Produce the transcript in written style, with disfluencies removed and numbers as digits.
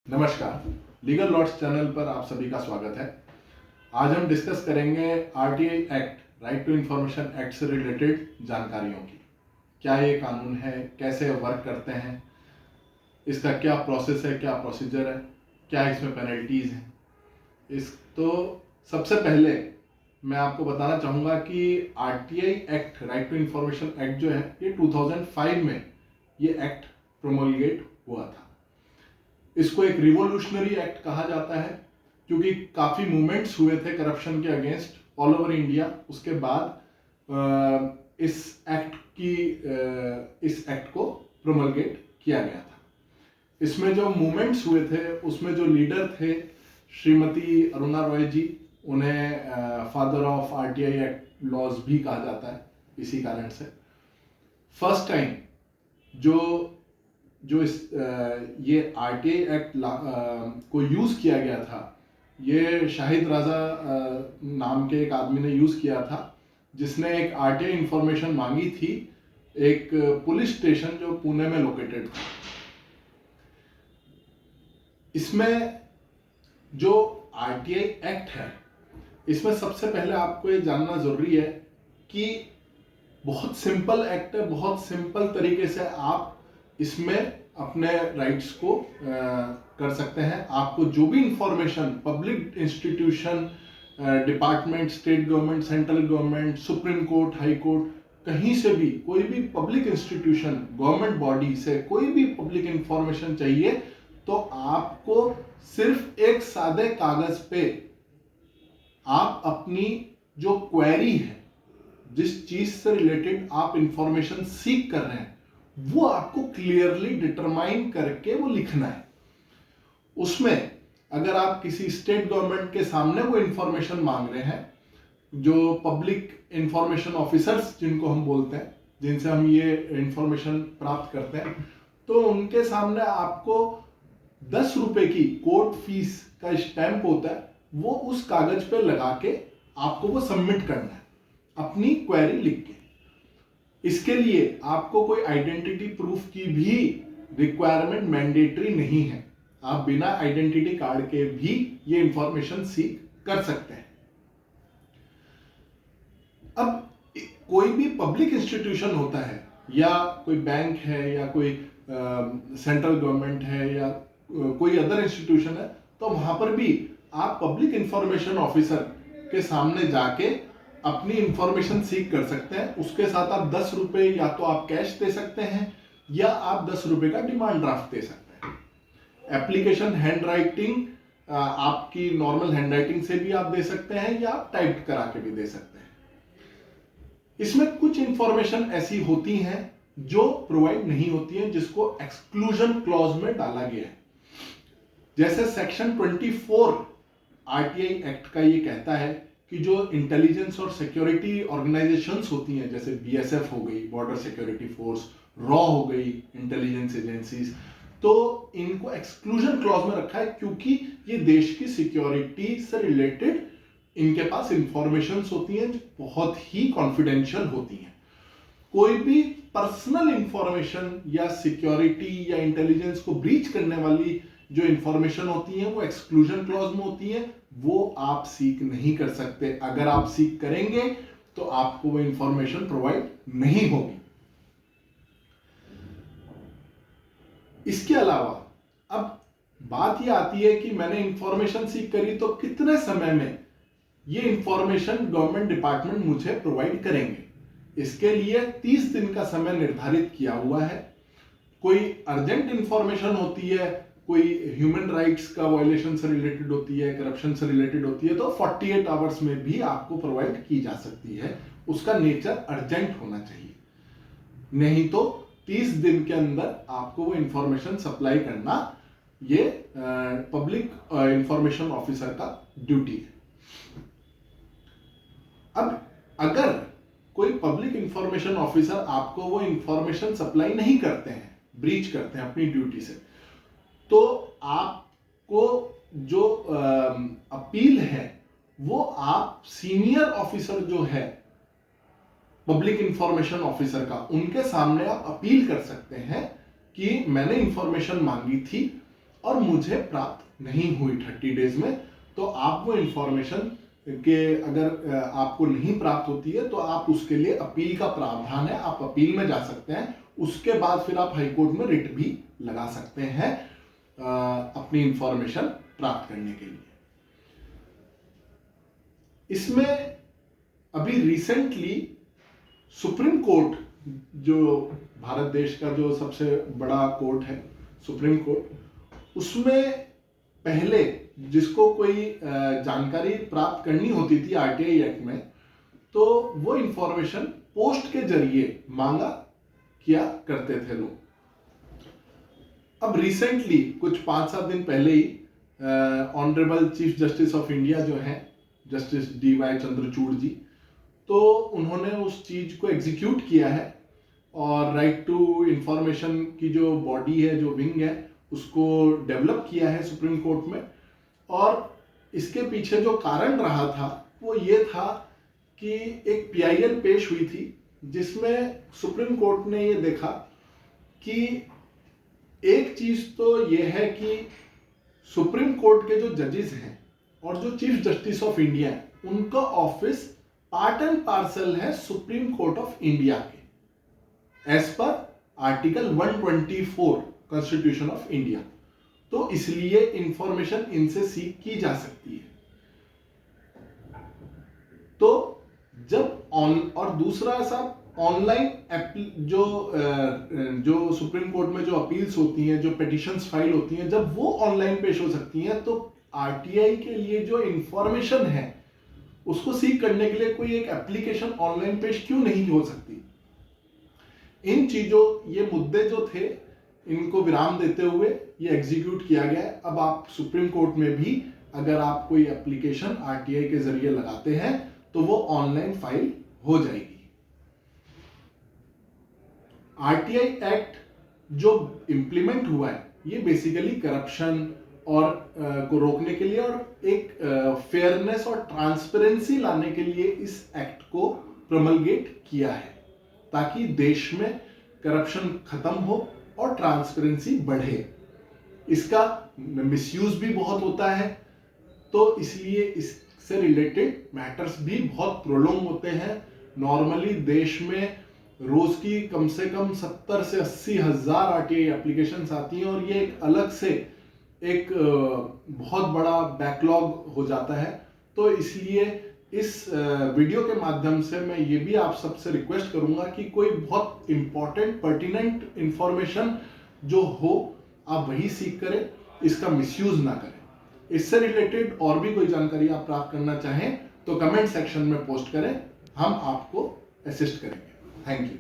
नमस्कार, legal lots channel पर आप सभी का स्वागत है। आज हम डिस्कस करेंगे RTI act, right to information act से रिलेटेड जानकारियों की। क्या ये कानून है, कैसे वर्क करते हैं, इसका क्या प्रोसेस है, क्या प्रोसीजर है, क्या इसमें पेनल्टीज हैं। सबसे पहले मैं आपको बताना चाहूँगा कि RTI act, right to information act जो है, ये 2005 में ये एक्ट प्रोमोलगेट हुआ था। इसको एक रिवोल्यूशनरी एक्ट कहा जाता है क्योंकि काफ़ी मूवमेंट्स हुए थे करप्शन के अगेंस्ट ऑल ओवर इंडिया। उसके बाद इस एक्ट को प्रोमलगेट किया गया था। इसमें जो मूवमेंट्स हुए थे उसमें जो लीडर थे श्रीमती अरुणा रॉय जी, उन्हें father of RTI act laws भी कहा जाता है इसी कारण से। फर्स्ट टाइम ये आरटीआई एक्ट को यूज किया गया था, ये शाहिद राजा नाम के एक आदमी ने यूज किया था, जिसने एक आरटीआई इंफॉर्मेशन मांगी थी एक पुलिस स्टेशन जो पुणे में लोकेटेड था। इसमें जो आरटीआई एक्ट है, इसमें सबसे पहले आपको ये जानना जरूरी है कि बहुत सिंपल एक्ट है। बहुत सिंपल तरीके से आप इसमें अपने राइट्स को कर सकते हैं। आपको जो भी information public institution, department, state government, central government, supreme court, high court, कहीं से भी कोई भी पब्लिक इंस्टीट्यूशन, गवर्नमेंट बॉडी से कोई भी पब्लिक इंफॉर्मेशन चाहिए तो आपको सिर्फ एक सादे कागज पे आप अपनी जो क्वेरी है, जिस चीज से रिलेटेड आप इंफॉर्मेशन सीख कर रहे हैं, वो आपको क्लियरली डिटरमाइन करके वो लिखना है। उसमें अगर आप किसी स्टेट गवर्नमेंट के सामने वो इंफॉर्मेशन मांग रहे हैं, जो पब्लिक इंफॉर्मेशन ऑफिसर्स जिनको हम बोलते हैं, जिनसे हम ये इंफॉर्मेशन प्राप्त करते हैं, तो उनके सामने आपको 10 रुपए की कोर्ट फीस का स्टैंप होता है, वो उस कागज पे लगा के आपको वो सबमिट करना है अपनी क्वेरी लिख के। इसके लिए आपको कोई आइडेंटिटी प्रूफ की भी रिक्वायरमेंट मैंडेटरी नहीं है। आप बिना आइडेंटिटी कार्ड के भी ये इंफॉर्मेशन सीख कर सकते हैं। अब कोई भी पब्लिक इंस्टीट्यूशन होता है, या कोई बैंक है, या कोई सेंट्रल गवर्नमेंट है, या कोई अदर इंस्टीट्यूशन है, तो वहां पर भी आप पब्लिक इंफॉर्मेशन ऑफिसर के सामने जाके अपनी इंफॉर्मेशन सीख कर सकते हैं। उसके साथ आप 10 रुपए या तो आप कैश दे सकते हैं, या आप 10 रुपए का डिमांड ड्राफ्ट दे सकते हैं। एप्लीकेशन हैंड राइटिंग, आपकी नॉर्मल हैंड राइटिंग से भी आप दे सकते हैं, या आप टाइप करा के भी दे सकते हैं। इसमें कुछ इंफॉर्मेशन ऐसी होती हैं जो प्रोवाइड नहीं होती हैं, जिसको एक्सक्लूजन क्लॉज में डाला गया है। जैसे सेक्शन 24 आरटीआई एक्ट का ये कहता है कि जो इंटेलिजेंस और सिक्योरिटी ऑर्गेनाइजेशंस होती हैं, जैसे बीएसएफ हो गई, बॉर्डर सिक्योरिटी फोर्स, रॉ हो गई, इंटेलिजेंस एजेंसीज, तो इनको एक्सक्लूजन क्लॉज में रखा है क्योंकि ये देश की सिक्योरिटी से रिलेटेड इनके पास इंफॉर्मेशंस होती हैं जो बहुत ही कॉन्फिडेंशियल होती हैं। कोई भी पर्सनल इंफॉर्मेशन या सिक्योरिटी या इंटेलिजेंस को ब्रीच करने वाली जो इंफॉर्मेशन होती है वो एक्सक्लूजन क्लॉज में होती है, वो आप सीक नहीं कर सकते। अगर आप सीक करेंगे तो आपको वो इंफॉर्मेशन प्रोवाइड नहीं होगी। इसके अलावा अब बात ये आती है कि मैंने इंफॉर्मेशन सीक करी तो कितने समय में ये इंफॉर्मेशन गवर्नमेंट डिपार्टमेंट मुझे प्रोवाइड करेंगे। इसके लिए 30 दिन का समय निर्धारित किया हुआ है। कोई अर्जेंट इंफॉर्मेशन होती है, कोई ह्यूमन राइट्स का वायलेशन से रिलेटेड होती है, करप्शन से रिलेटेड होती है, तो 48 आवर्स में भी आपको प्रोवाइड की जा सकती है। उसका नेचर अर्जेंट होना चाहिए, नहीं तो 30 दिन के अंदर आपको वो इंफॉर्मेशन सप्लाई करना ये पब्लिक इंफॉर्मेशन ऑफिसर का ड्यूटी है। अब अगर कोई पब्लिक इंफॉर्मेशन ऑफिसर आपको वो इंफॉर्मेशन सप्लाई नहीं करते हैं, ब्रीच करते हैं अपनी ड्यूटी से, तो आपको जो अपील है वो आप सीनियर ऑफिसर जो है पब्लिक इंफॉर्मेशन ऑफिसर का, उनके सामने आप अपील कर सकते हैं कि मैंने इंफॉर्मेशन मांगी थी और मुझे प्राप्त नहीं हुई 30 डेज में, तो आप वो इंफॉर्मेशन के अगर आपको नहीं प्राप्त होती है तो आप उसके लिए अपील का प्रावधान है, आप अपील में जा सकते हैं। उसके बाद फिर आप हाईकोर्ट में रिट भी लगा सकते हैं अपनी इंफॉर्मेशन प्राप्त करने के लिए। इसमें अभी रिसेंटली सुप्रीम कोर्ट, जो भारत देश का जो सबसे बड़ा कोर्ट है सुप्रीम कोर्ट, उसमें पहले जिसको कोई जानकारी प्राप्त करनी होती थी आरटीआई एक्ट में, तो वो इंफॉर्मेशन पोस्ट के जरिए मांगा किया करते थे लोग। अब रिसेंटली कुछ 5-7 दिन पहले ही honourable chief justice of India जो है जस्टिस DY चंद्रचूड़ जी, तो उन्होंने उस चीज को एग्जीक्यूट किया है और राइट टू इंफॉर्मेशन की जो बॉडी है, जो विंग है, उसको डेवलप किया है सुप्रीम कोर्ट में। और इसके पीछे जो कारण रहा था वो ये था कि एक PIL पेश हुई थी जिसमें सुप्रीम कोर्ट ने ये देखा कि एक चीज तो ये है कि सुप्रीम कोर्ट के जो जजेस हैं और जो चीफ जस्टिस ऑफ इंडिया है, उनका ऑफिस पार्ट एंड पार्सल है सुप्रीम कोर्ट ऑफ इंडिया के, एज पर आर्टिकल 124 कॉन्स्टिट्यूशन ऑफ इंडिया। तो इसलिए इंफॉर्मेशन इनसे सीख की जा सकती है। तो जब और दूसरा ऐसा ऑनलाइन जो सुप्रीम कोर्ट में जो अपील्स होती हैं, जो पिटिशंस फाइल होती हैं, जब वो ऑनलाइन पेश हो सकती हैं, तो आरटीआई के लिए जो इंफॉर्मेशन है उसको सीख करने के लिए कोई एक एप्लीकेशन ऑनलाइन पेश क्यों नहीं हो सकती। इन चीजों, ये मुद्दे जो थे, इनको विराम देते हुए ये एग्जीक्यूट किया गया है। अब आप सुप्रीम कोर्ट में भी अगर आप कोई एप्लीकेशन आरटीआई के जरिए लगाते हैं तो वो ऑनलाइन फाइल हो जाएगी। आरटीआई एक्ट जो इंप्लीमेंट हुआ है, ये बेसिकली करप्शन और को रोकने के लिए और एक फेयरनेस और ट्रांसपेरेंसी लाने के लिए इस एक्ट को प्रमलगेट किया है, ताकि देश में करप्शन खत्म हो और ट्रांसपेरेंसी बढ़े। इसका मिसयूज भी बहुत होता है, तो इसलिए इससे रिलेटेड मैटर्स भी बहुत प्रोलॉन्ग होते हैं। नॉर्मली देश में रोज की कम से कम 70 से 80 हजार आरटीआई एप्लीकेशंस आती हैं और ये एक अलग से एक बहुत बड़ा बैकलॉग हो जाता है। तो इसलिए इस वीडियो के माध्यम से मैं ये भी आप सबसे रिक्वेस्ट करूंगा कि कोई बहुत इंपॉर्टेंट पर्टिनेंट इंफॉर्मेशन जो हो, आप वही सीख करें, इसका मिसयूज ना करें। इससे रिलेटेड और भी कोई जानकारी आप प्राप्त करना चाहें तो कमेंट सेक्शन में पोस्ट करें, हम आपको असिस्ट करेंगे। Thank you.